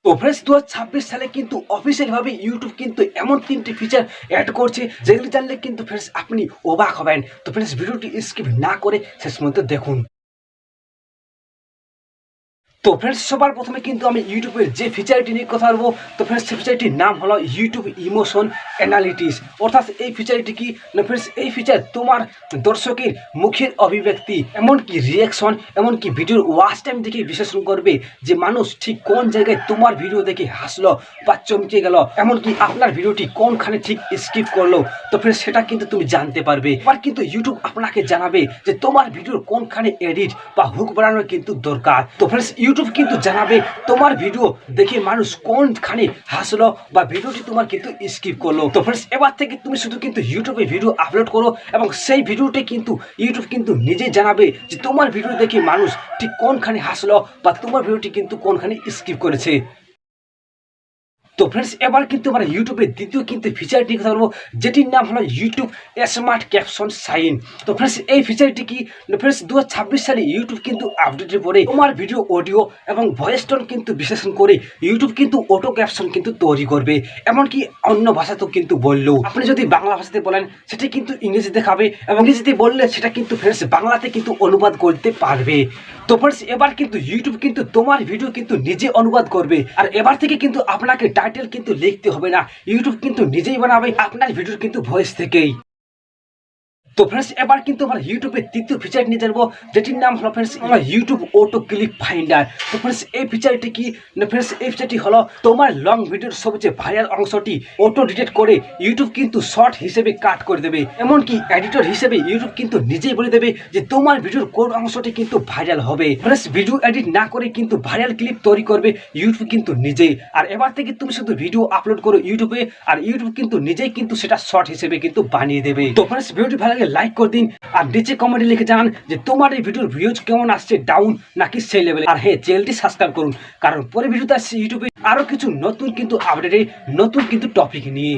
তো ফ্রেন্ডস 2026 সালে কিন্তু অফিসিয়ালভাবে ইউটিউব কিন্তু এমন 3টি ফিচার অ্যাড করছে যেগুলি জানলে কিন্তু ফ্রেন্ডস আপনি অবাক হবেন। তো ফ্রেন্ডস ভিডিওটি স্কিপ না করে শেষ পর্যন্ত দেখুন। তো ফ্রেন্ডস সবার প্রথমে কিন্তু আমি ইউটিউবের যে ফিচারটি নিয়ে কথা বলবো। তো ফ্রেন্ডস সেই ফিচারটির নাম হলো ইউটিউব ইমোশন অ্যানালিটিক্স। অর্থাৎ এই ফিচারটি কি না ফ্রেন্ডস, এই ফিচার তোমার দর্শকের মুখের অভিব্যক্তি, এমনকি রিয়াকশন, এমনকি ভিডিওর ওয়াচ টাইম দেখে বিশ্লেষণ করবে যে মানুষ ঠিক কোন জায়গায় তোমার ভিডিও দেখে হাসলো বা চমকে গেল, এমনকি আপনার ভিডিওটি কোনখানে ঠিক স্কিপ করলো। তো ফ্রেন্ডস সেটা কিন্তু তুমি জানতে পারবে। এবার কিন্তু ইউটিউব আপনাকে জানাবে যে তোমার ভিডিওর কোনখানে এডিট বা হুক বানানোর কিন্তু দরকার। তো ফ্রেন্ডস ইউটিউব কিন্তু জানাবে তোমার ভিডিও দেখে মানুষ কোনখানে হাসলো বা ভিডিওটি তোমার কিন্তু স্কিপ করলো। তো ফ্রেন্ডস এবার থেকে তুমি শুধু কিন্তু ইউটিউবে ভিডিও আপলোড করো এবং সেই ভিডিওটি কিন্তু ইউটিউব কিন্তু নিজেই জানাবে যে তোমার ভিডিও দেখে মানুষ ঠিক কোনখানে হাসলো বা তোমার ভিডিওটি কিন্তু কোনখানে স্কিপ করেছে। তো ফ্রেন্ডস এবার কিন্তু আমরা ইউটিউবের দ্বিতীয় কিন্তু ফিচারটি কথা বলবো, যেটির নাম হলো ইউটিউব স্মার্ট ক্যাপশন সাইন। তো ফ্রেন্ডস এই ফিচারটি কি ফ্রেন্ডস 2026 সালে ইউটিউব কিন্তু আপডেটের পরে তোমার ভিডিও অডিও এবং ভয়েস টোন কিন্তু বিশ্লেষণ করে ইউটিউব কিন্তু অটো ক্যাপশন কিন্তু তৈরি করবে। এমনকি অন্য ভাষাতেও কিন্তু বললেও আপনি যদি বাংলা ভাষাতে বলেন সেটা কিন্তু ইংরেজিতে দেখাবে এবং ইংরেজিতে বললে সেটা কিন্তু ফ্রেন্ডস বাংলাতে কিন্তু অনুবাদ করতে পারবে। তো ফ্রেন্ডস এবার কিন্তু ইউটিউব কিন্তু তোমার ভিডিও কিন্তু নিজে অনুবাদ করবে, আর এবার থেকে কিন্তু আপনাকে টাইটেল কিন্তু লিখতে হবে না, ইউটিউব কিন্তু নিজেই বানাবে আপনার ভিডিওর কিন্তু ভয়েস থেকেই। তো ফ্রেন্ডস এবার কিন্তু আমরা ইউটিউবের তৃতীয় ফিচার নিয়ে জানবো, যেটির নাম হলো ফ্রেন্ডস আমরা ইউটিউব অটো ক্লিপ ফাইন্ডার। তো ফ্রেন্ডস এই ফিচারটি কি না ফ্রেন্ডস, এই ফিচারটি হলো তোমার লং ভিডিওর সবচেয়ে ভাইরাল অংশটি অটো ডিটেক্ট করে ইউটিউব কিন্তু শর্ট হিসেবে কাট করে দেবে। এমনকি এডিটর হিসেবে ইউটিউব কিন্তু নিজেই বলে দেবে যে তোমার ভিডিওর কোন অংশটি কিন্তু ভাইরাল হবে। ফ্রেন্ডস ভিডিও এডিট না করে কিন্তু ভাইরাল ক্লিপ তৈরি করবে ইউটিউব কিন্তু নিজেই। আর এবার থেকে তুমি শুধু ভিডিও আপলোড করো ইউটিউবে, আর ইউটিউব কিন্তু নিজেই কিন্তু সেটা শর্ট হিসেবে কিন্তু বানিয়ে দেবে। তো ফ্রেন্ডস ভিডিওটি ভালো লাইক করে দিন আর নিচে কমেন্টে লিখে জানান যে তোমার এই ভিডিওর ভিউজ কেমন আসছে, ডাউন নাকি সেই লেভেলে। আর হ্যাঁ, চ্যানেলটি সাবস্ক্রাইব করুন, কারণ পরে ভিডিওতে আসছে ইউটিউবে আরো কিছু নতুন কিন্তু আপডেটের নতুন কিন্তু টপিক নিয়ে।